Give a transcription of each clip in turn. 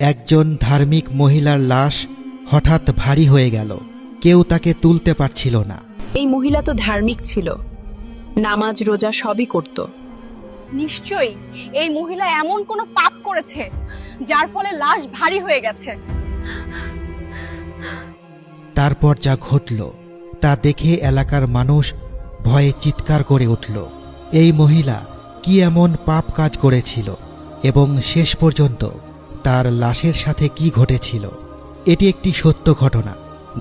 একজন ধার্মিক মহিলার লাশ হঠাৎ ভারী হয়ে গেল। কেউ তাকে তুলতে পারছিল না। এই মহিলা তো ধার্মিক ছিল, নামাজ রোজা সবই করত। নিশ্চয়ই এই মহিলা এমন কোনো পাপ করেছে যার ফলে লাশ ভারী হয়ে গেছে। তারপর যা ঘটল তা দেখে এলাকার মানুষ ভয়ে চিৎকার করে উঠল। এই মহিলা কি এমন পাপ কাজ করেছিল এবং শেষ পর্যন্ত তার লাশের সাথে কি ঘটেছিল? এটি একটি সত্য ঘটনা।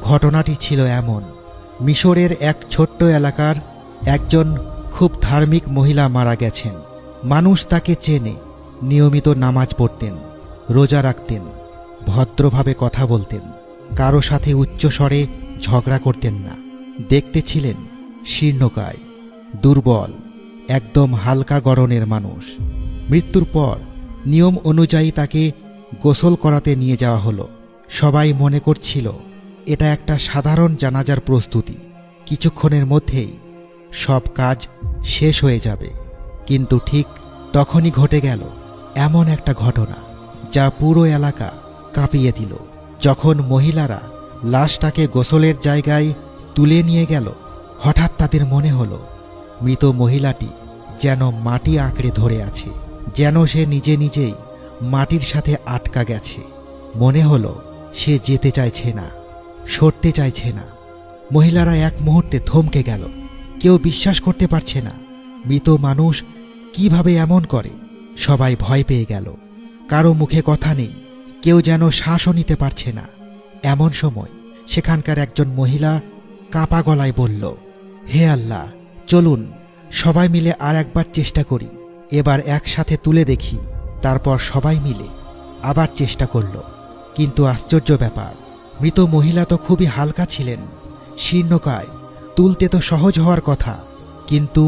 ঘটনাটি ছিল এমন: মিশরের এক ছোট্ট এলাকার একজন খুব ধার্মিক মহিলা মারা গেছেন। মানুষ তাকে চেনে। নিয়মিত নামাজ পড়তেন, রোজা রাখতেন, ভদ্রভাবে কথা বলতেন, কারো সাথে উচ্চস্বরে ঝগড়া করতেন না। দেখতে ছিলেন শীর্ণকায়, দুর্বল, একদম হালকা গড়নের মানুষ। মৃত্যুর পর নিয়ম অনুযায়ী তাকে গোসল করাতে নিয়ে যাওয়া হলো। সবাই মনে করছিল এটা একটা সাধারণ জানাজার প্রস্তুতি, কিছুক্ষণের মধ্যেই সব কাজ শেষ হয়ে যাবে। কিন্তু ঠিক তখনই ঘটে গেল এমন একটা ঘটনা যা পুরো এলাকা কাঁপিয়ে দিল। যখন মহিলারা লাশটাকে গোসলের জায়গায় তুলে নিয়ে গেল, হঠাৎ তাদের মনে হলো মৃত মহিলাটি যেন মাটি আঁকড়ে ধরে আছে, যেন সে নিজে নিজেই মাটির সাথে আটকা গেছে। মনে হলো সে যেতে চাইছে না, সরতে চাইছে না। মহিলারা এক মুহূর্তে থমকে গেল। কেউ বিশ্বাস করতে পারছে না মৃত মানুষ কিভাবে এমন করে। সবাই ভয় পেয়ে গেল। কারো মুখে কথা নেই, কেউ যেন শ্বাসও নিতে পারছে না। এমন সময় সেখানকার একজন মহিলা কাঁপা গলায় বলল, হে আল্লাহ, চলুন সবাই মিলে আর একবার চেষ্টা করি, এবার একসাথে তুলে দেখি। তারপর সবাই মিলে আবার চেষ্টা করল। কিন্তু আশ্চর্য ব্যাপার, মৃত মহিলা তো খুবই হালকা ছিলেন, শীর্ণকায়, তুলতে তো সহজ হওয়ার কথা। কিন্তু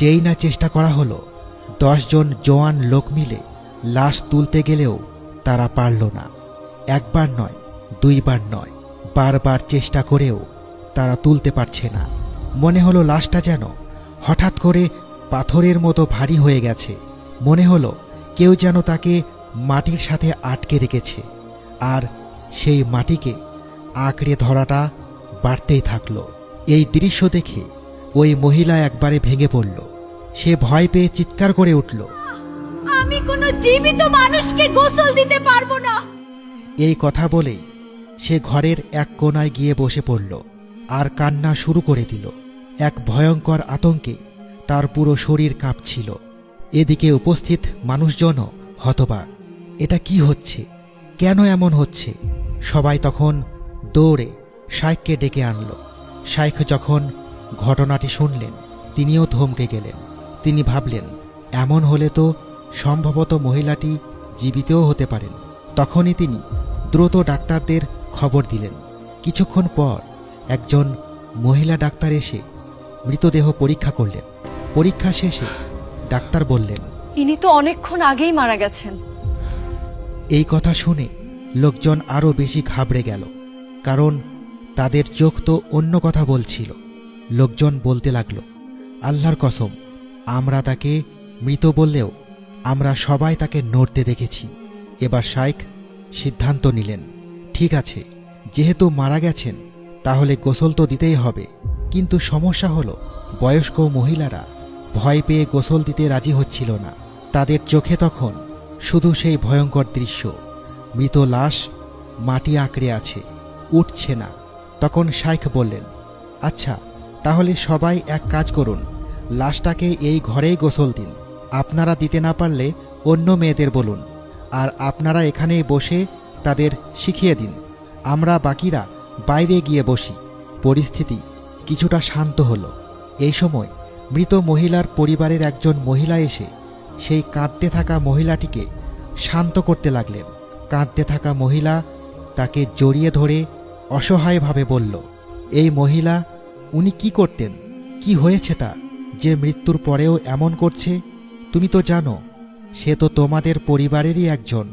যেই না চেষ্টা করা হলো, 10 জন জোয়ান লোক মিলে লাশ তুলতে গেলেও তারা পারল না। একবার নয়, 2 বার নয়, বারবার চেষ্টা করেও তারা তুলতে পারছে না। মনে হলো লাশটা যেন হঠাৎ করে পাথরের মতো ভারী হয়ে গেছে। মনে হলো কেউ যেন তাকে মাটির সাথে আটকে রেখেছে, আর সেই মাটিকে আঁকড়ে ধরাটা বাড়তেই থাকলো। এই দৃশ্য দেখে ওই মহিলা একবারে ভেঙে পড়ল। সে ভয় পেয়ে চিৎকার করে উঠল, আমি কোনো জীবিত মানুষকে গোসল দিতে পারবো না। এই কথা বলেই সে ঘরের এক কোণায় গিয়ে বসে পড়ল আর কান্না শুরু করে দিল। এক ভয়ঙ্কর আতঙ্কে তার পুরো শরীর কাঁপছিল। এদিকে উপস্থিত মানুষজনও হতবাক। এটা কি হচ্ছে? কেন এমন হচ্ছে? সবাই তখন দৌড়ে শাইখকে ডেকে আনল। শাইখ যখন ঘটনাটি শুনলেন, তিনিও থমকে গেলেন। তিনি ভাবলেন, এমন হলে তো সম্ভবত মহিলাটি জীবিতও হতে পারেন। তখনই তিনি দ্রুত ডাক্তারদের খবর দিলেন। কিছুক্ষণ পর একজন মহিলা ডাক্তার এসে মৃতদেহ পরীক্ষা করলেন। পরীক্ষা শেষে ডাক্তার বললেন, ইনি তো অনেকক্ষণ আগেই মারা গেছেন। এই কথা শুনে লোকজন আরও বেশি ঘাবড়ে গেল, কারণ তাদের চোখ তো অন্য কথা বলছিল। লোকজন বলতে লাগলো, আল্লাহর কসম, আমরা তাকে মৃত বললেও আমরা সবাই তাকে নড়তে দেখেছি। এবার শাইখ সিদ্ধান্ত নিলেন, ঠিক আছে, যেহেতু মারা গেছেন তাহলে গোসল তো দিতেই হবে। কিন্তু সমস্যা হলো, বয়স্ক মহিলারা ভয় পেয়ে গোসল দিতে রাজি হচ্ছিল না। তাদের চোখে তখন শুধু সেই ভয়ঙ্কর দৃশ্য, মৃত লাশ মাটি আঁকড়ে আছে, উঠছে না। তখন শাইখ বললেন, আচ্ছা, তাহলে সবাই এক কাজ করুন, লাশটাকে এই ঘরেই গোসল দিন। আপনারা দিতে না পারলে অন্য মেয়েদের বলুন, আর আপনারা এখানেই বসে তাদের শিখিয়ে দিন। আমরা বাকিরা বাইরে গিয়ে বসি। পরিস্থিতি কিছুটা শান্ত হলো। এই সময় মৃত মহিলার পরিবারের একজন মহিলা এসে সেই কাঁদতে থাকা মহিলাটিকে শান্ত করতে লাগলেন। কাঁদতে থাকা মহিলা তাকে জড়িয়ে ধরে অসহায়ভাবে বলল, এই মহিলা, উনি কি করতেন? কি হয়েছে তার যে মৃত্যুর পরেও এমন করছে? তুমি তো জানো সে তো তোমাদের পরিবারেরই একজন।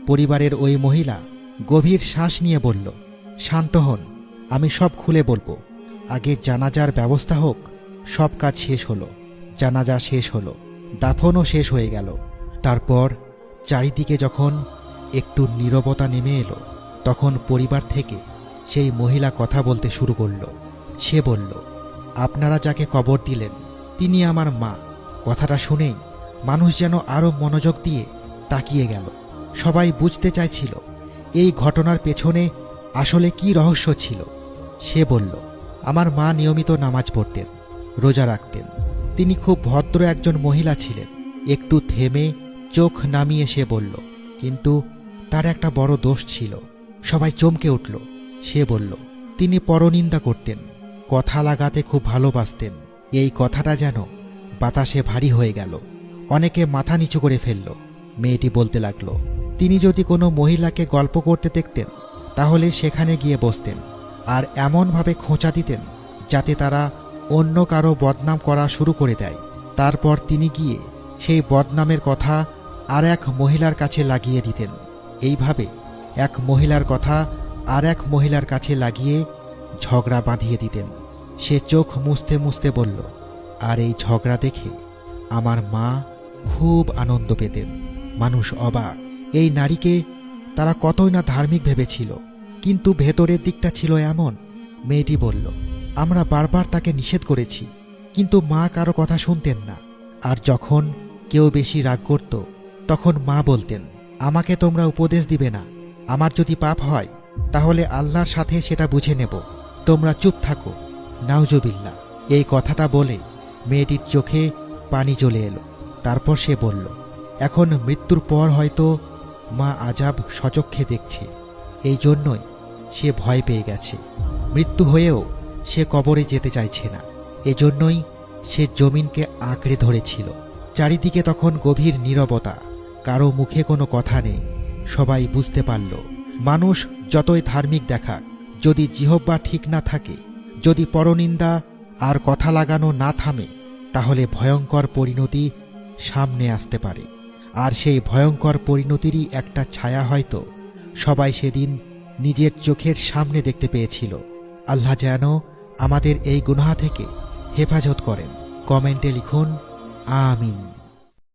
পরিবারের ওই মহিলা গভীর শ্বাস নিয়ে বলল, শান্ত হন, আমি সব খুলে বলবো। আগে জানাজার ব্যবস্থা হোক। সব কাজ শেষ হলো, জানাজা শেষ হলো, দাফনও শেষ হয়ে গেল। তারপর চারিদিকে যখন একটু নীরবতা নেমে এলো, তখন পরিবার থেকে সেই মহিলা কথা বলতে শুরু করল। সে বলল, আপনারা যাকে কবর দিলেন তিনি আমার মা। কথাটা শুনেই মানুষ যেন আরও মনোযোগ দিয়ে তাকিয়ে গেল। সবাই বুঝতে চাইছিল এই ঘটনার পেছনে আসলে কি রহস্য ছিল। সে বলল, আমার মা নিয়মিত নামাজ পড়তেন, রোজা রাখতেন। তিনি খুব ভদ্র একজন মহিলা ছিলেন। একটু থেমে চোখ নামিয়ে সে বলল, কিন্তু তার একটা বড় দোষ ছিল। সবাই চমকে উঠল। সে বলল, তিনি পরনিন্দা করতেন, কথা লাগাতে খুব ভালোবাসতেন। এই কথাটা যেন বাতাসে ভারী হয়ে গেল। অনেকে মাথা নিচু করে ফেলল। মেয়েটি বলতে লাগল, তিনি যদি কোনো মহিলাকে গল্প করতে দেখতেন তাহলে সেখানে গিয়ে বসতেন আর এমনভাবে খোঁচা দিতেন যাতে তারা অন্য কারো বদনাম করা শুরু করে দেয়। তারপর তিনি গিয়ে সেই বদনামের কথা আর এক মহিলার কাছে লাগিয়ে দিতেন। এইভাবে এক মহিলার কথা আর এক মহিলার কাছে লাগিয়ে ঝগড়া বাঁধিয়ে দিতেন। সে চোখ মুছতে মুছতে বলল, আর এই ঝগড়া দেখে আমার মা খুব আনন্দ পেতেন। মানুষ অবাক। এই নারীকে তারা কতই না ধার্মিক ভেবেছিল, কিন্তু ভেতরের দিকটা ছিল এমন। মেয়েটি বলল, আমরা বারবার তাকে নিষেধ করেছি, কিন্তু মা কারো কথা শুনতেন না। আর যখন কেউ বেশি রাগ করত তখন মা বলতেন, আমাকে তোমরা উপদেশ দিবে না, আমার যদি পাপ হয় তাহলে আল্লাহর সাথে সেটা বুঝে নেব, তোমরা চুপ থাকো। নাউজুবিল্লাহ। এই কথাটা বলে মেয়েটির চোখে পানি চলে এলো। তারপর সে বলল, এখন মৃত্যুর পর হয়তো মা আজাব সচক্ষে দেখছে, এই জন্যই সে ভয় পেয়ে গেছে। মৃত্যু হয়েও সে কবরে যেতে চাইছে না, এজন্যই সে জমিনকে আঁকড়ে ধরেছিল। চারিদিকে তখন গভীর নীরবতা, কারো মুখে কোনো কথা নেই। সবাই বুঝতে পারল, মানুষ যতই ধার্মিক দেখাক, যদি জিহ্বা ঠিক না থাকে, যদি পরনিন্দা আর কথা লাগানো না থামে, তাহলে ভয়ঙ্কর পরিণতি সামনে আসতে পারে। আর সেই ভয়ঙ্কর পরিণতিরই একটা ছায়া হয়তো সবাই সেদিন নিজের চোখের সামনে দেখতে পেয়েছিল। আল্লাহ যেন আমাদের এই গুনাহ থেকে হেফাজত করেন। কমেন্টে লিখুন আমিন।